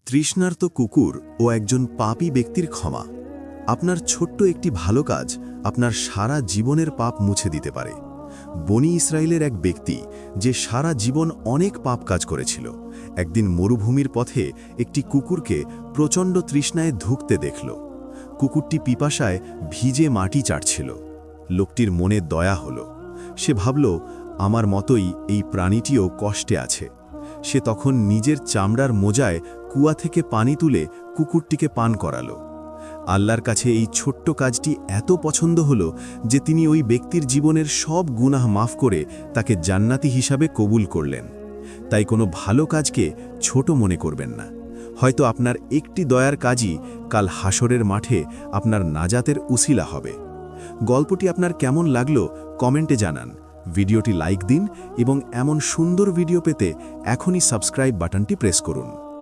তৃষ্ণার্ত কুকুর ও একজন পাপী ব্যক্তির ক্ষমা। আপনার ছোট্ট একটি ভালো কাজ আপনার সারা জীবনের পাপ মুছে দিতে পারে। বনি ইসরায়েলের এক ব্যক্তি যে সারা জীবন অনেক পাপ কাজ করেছিল, একদিন মরুভূমির পথে একটি কুকুরকে প্রচণ্ড তৃষ্ণায় ধুঁকতে দেখল। কুকুরটি পিপাসায় ভিজে মাটি চাটছিল। লোকটির মনে দয়া হল। সে ভাবল, আমার মতোই এই প্রাণীটিও কষ্টে আছে। সে তখন নিজের চামড়ার মোজায় কুয়া থেকে পানি তুলে কুকুরটিকে পান করালো। আল্লাহর কাছে এই ছোট্ট কাজটি এত পছন্দ হলো যে তিনি ওই ব্যক্তির জীবনের সব গুনাহ মাফ করে তাকে জান্নাতি হিসাবে কবুল করলেন। তাই কোনো ভালো কাজকে ছোট মনে করবেন না। হয়তো আপনার একটি দয়ার কাজই কাল হাসরের মাঠে আপনার নাজাতের উসিলা হবে। গল্পটি আপনার কেমন লাগলো কমেন্টে জানান। ভিডিওটি লাইক দিন এবং এমন সুন্দর ভিডিও পেতে এখনই সাবস্ক্রাইব বাটনটি প্রেস করুন।